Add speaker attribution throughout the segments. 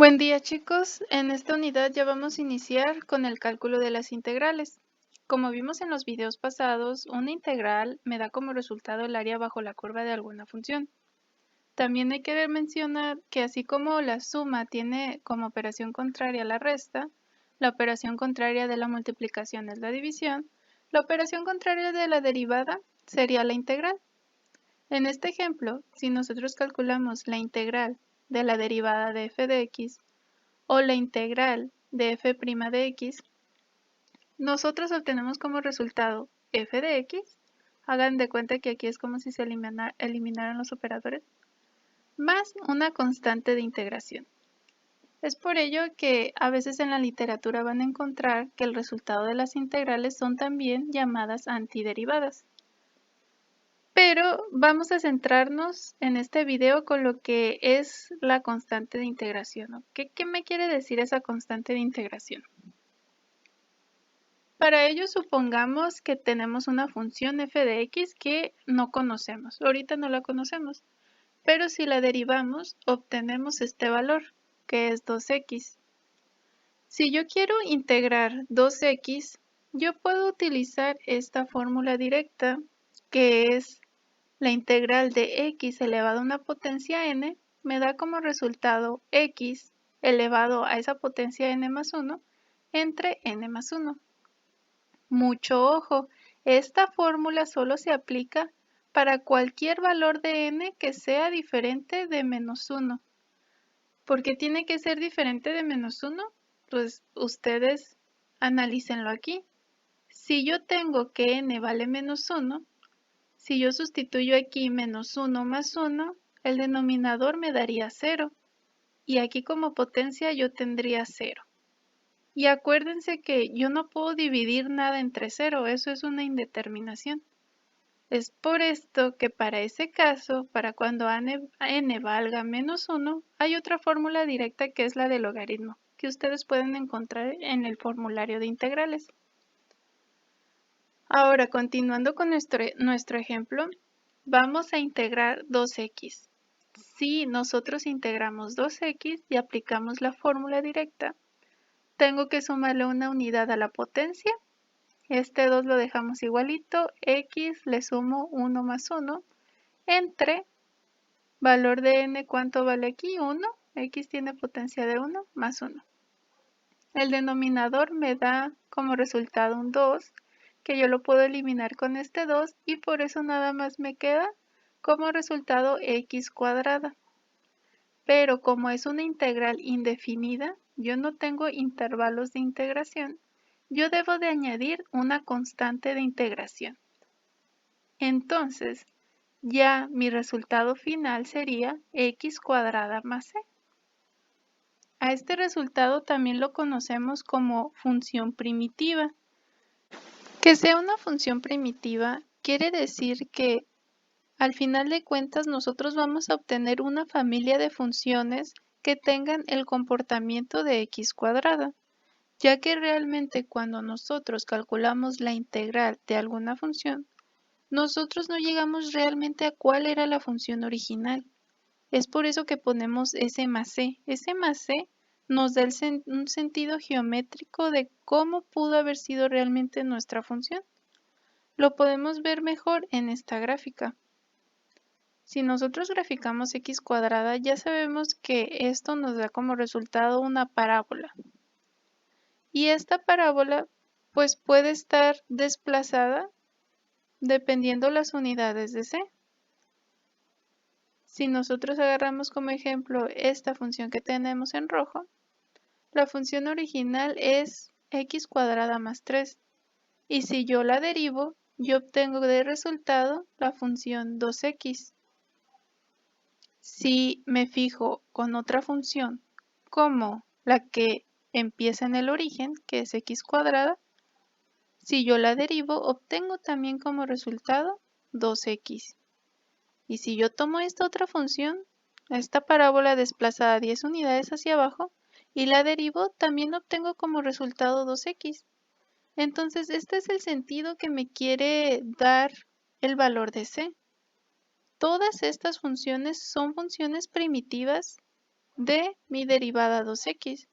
Speaker 1: Buen día, chicos. En esta unidad ya vamos a iniciar con el cálculo de las integrales. Como vimos en los videos pasados, una integral me da como resultado el área bajo la curva de alguna función. También hay que mencionar que así como la suma tiene como operación contraria la resta, la operación contraria de la multiplicación es la división, la operación contraria de la derivada sería la integral. En este ejemplo, si nosotros calculamos la integral de la derivada de f de x, o la integral de f' de x, nosotros obtenemos como resultado f de x, hagan de cuenta que aquí es como si se eliminaran los operadores, más una constante de integración. Es por ello que a veces en la literatura van a encontrar que el resultado de las integrales son también llamadas antiderivadas. Pero vamos a centrarnos en este video con lo que es la constante de integración. ¿Qué me quiere decir esa constante de integración? Para ello supongamos que tenemos una función f de x que no conocemos. Ahorita no la conocemos, pero si la derivamos obtenemos este valor, que es 2x. Si yo quiero integrar 2x, yo puedo utilizar esta fórmula directa, que es la integral de x elevado a una potencia n, me da como resultado x elevado a esa potencia n más 1 entre n más 1. Mucho ojo, esta fórmula solo se aplica para cualquier valor de n que sea diferente de menos 1. ¿Por qué tiene que ser diferente de menos 1? Pues ustedes analícenlo aquí. Si yo tengo que n vale menos 1, si yo sustituyo aquí menos 1 más 1, el denominador me daría 0. Y aquí como potencia yo tendría 0. Y acuérdense que yo no puedo dividir nada entre 0, eso es una indeterminación. Es por esto que para ese caso, para cuando n valga menos 1, hay otra fórmula directa que es la del logaritmo, que ustedes pueden encontrar en el formulario de integrales. Ahora, continuando con nuestro ejemplo, vamos a integrar 2x. Si nosotros integramos 2x y aplicamos la fórmula directa, tengo que sumarle una unidad a la potencia. Este 2 lo dejamos igualito, x le sumo 1 más 1, entre valor de n, ¿cuánto vale aquí? 1, x tiene potencia de 1 más 1. El denominador me da como resultado un 2, que yo lo puedo eliminar con este 2 y por eso nada más me queda como resultado x cuadrada. Pero como es una integral indefinida, yo no tengo intervalos de integración, yo debo de añadir una constante de integración. Entonces, ya mi resultado final sería x cuadrada más c. A este resultado también lo conocemos como función primitiva. Que sea una función primitiva quiere decir que al final de cuentas nosotros vamos a obtener una familia de funciones que tengan el comportamiento de x cuadrada, ya que realmente cuando nosotros calculamos la integral de alguna función, nosotros no llegamos realmente a cuál era la función original. Es por eso que ponemos S más C. S más C nos da un sentido geométrico de cómo pudo haber sido realmente nuestra función. Lo podemos ver mejor en esta gráfica. Si nosotros graficamos x cuadrada, ya sabemos que esto nos da como resultado una parábola. Y esta parábola pues puede estar desplazada dependiendo las unidades de c. Si nosotros agarramos como ejemplo esta función que tenemos en rojo, la función original es x cuadrada más 3. Y si yo la derivo, yo obtengo de resultado la función 2x. Si me fijo con otra función como la que empieza en el origen, que es x cuadrada, si yo la derivo, obtengo también como resultado 2x. Y si yo tomo esta otra función, esta parábola desplazada 10 unidades hacia abajo, y la derivo, también obtengo como resultado 2x. Entonces, este es el sentido que me quiere dar el valor de c. Todas estas funciones son funciones primitivas de mi derivada 2x.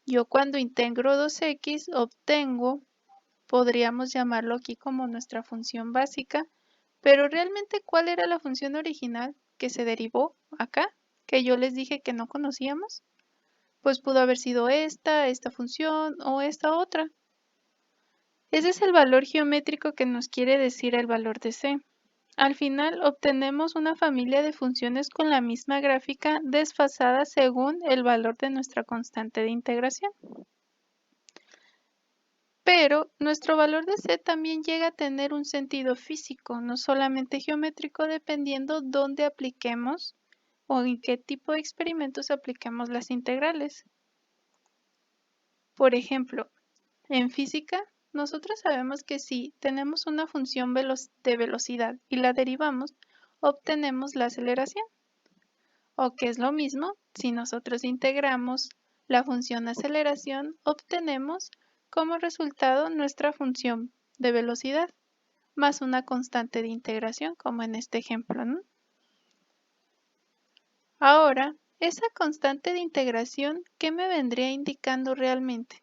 Speaker 1: Yo cuando integro 2x obtengo, podríamos llamarlo aquí como nuestra función básica, pero realmente ¿cuál era la función original que se derivó acá? Que yo les dije que no conocíamos. Pues pudo haber sido esta función o esta otra. Ese es el valor geométrico que nos quiere decir el valor de c. Al final obtenemos una familia de funciones con la misma gráfica desfasada según el valor de nuestra constante de integración. Pero nuestro valor de c también llega a tener un sentido físico, no solamente geométrico, dependiendo dónde apliquemos o en qué tipo de experimentos apliquemos las integrales. Por ejemplo, en física, nosotros sabemos que si tenemos una función de velocidad y la derivamos, obtenemos la aceleración. O que es lo mismo, si nosotros integramos la función aceleración, obtenemos como resultado nuestra función de velocidad, más una constante de integración, como en este ejemplo, ¿no? Ahora, esa constante de integración, ¿qué me vendría indicando realmente?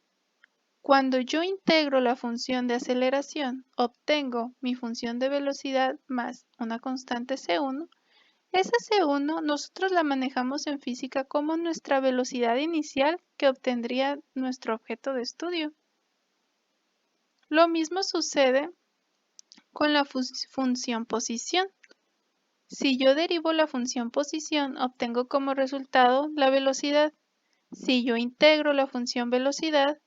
Speaker 1: Cuando yo integro la función de aceleración, obtengo mi función de velocidad más una constante C1. Esa C1 nosotros la manejamos en física como nuestra velocidad inicial que obtendría nuestro objeto de estudio. Lo mismo sucede con la función posición. Si yo derivo la función posición, obtengo como resultado la velocidad. Si yo integro la función velocidad,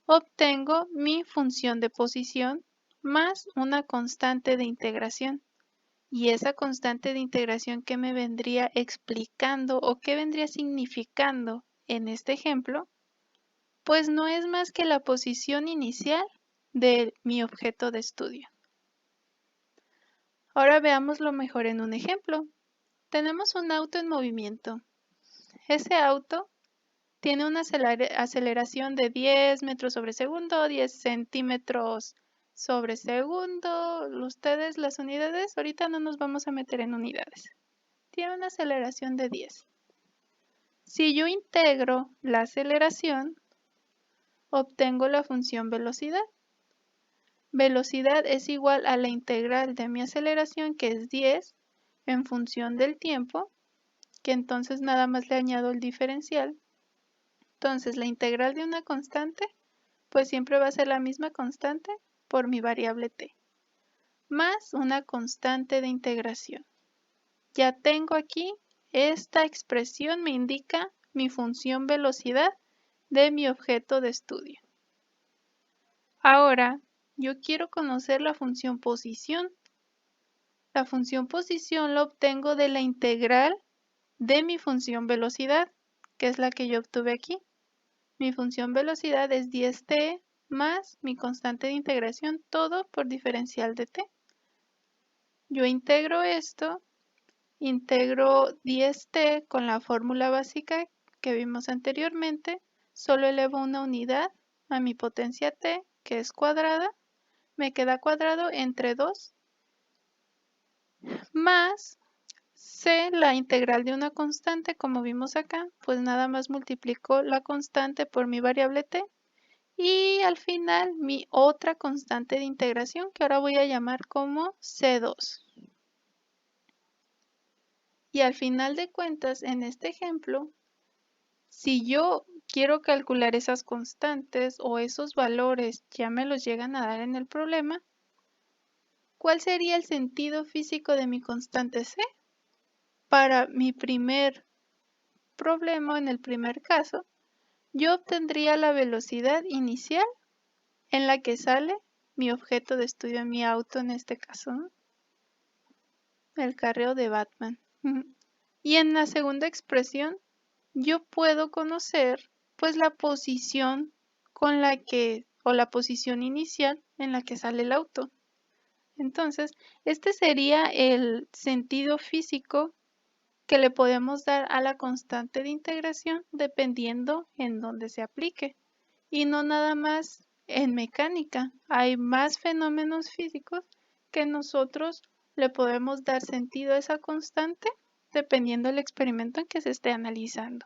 Speaker 1: obtengo mi función de posición más una constante de integración. Y esa constante de integración que me vendría explicando o qué vendría significando en este ejemplo, pues no es más que la posición inicial de mi objeto de estudio. Ahora veámoslo mejor en un ejemplo. Tenemos un auto en movimiento. Ese auto tiene una aceleración de 10 metros sobre segundo, 10 centímetros sobre segundo. Ustedes las unidades, ahorita no nos vamos a meter en unidades. Tiene una aceleración de 10. Si yo integro la aceleración, obtengo la función velocidad. Velocidad es igual a la integral de mi aceleración, que es 10, en función del tiempo, que entonces nada más le añado el diferencial. Entonces la integral de una constante, pues siempre va a ser la misma constante por mi variable t, más una constante de integración. Ya tengo aquí, esta expresión me indica mi función velocidad de mi objeto de estudio. Ahora, yo quiero conocer la función posición. La función posición la obtengo de la integral de mi función velocidad, que es la que yo obtuve aquí. Mi función velocidad es 10t más mi constante de integración, todo por diferencial de t. Yo integro esto, integro 10t con la fórmula básica que vimos anteriormente, solo elevo una unidad a mi potencia t, que es cuadrada, me queda cuadrado entre 2, más c, la integral de una constante, como vimos acá, pues nada más multiplico la constante por mi variable t, y al final mi otra constante de integración, que ahora voy a llamar como C2. Y al final de cuentas, en este ejemplo, si yo quiero calcular esas constantes o esos valores, ya me los llegan a dar en el problema, ¿cuál sería el sentido físico de mi constante C? Para mi primer problema, en el primer caso, yo obtendría la velocidad inicial en la que sale mi objeto de estudio, mi auto en este caso, ¿no? El carreo de Batman. Y en la segunda expresión, yo puedo conocer pues la posición con la que, o la posición inicial en la que sale el auto. Entonces, este sería el sentido físico que le podemos dar a la constante de integración dependiendo en dónde se aplique. Y no nada más en mecánica, hay más fenómenos físicos que nosotros le podemos dar sentido a esa constante dependiendo del experimento en que se esté analizando.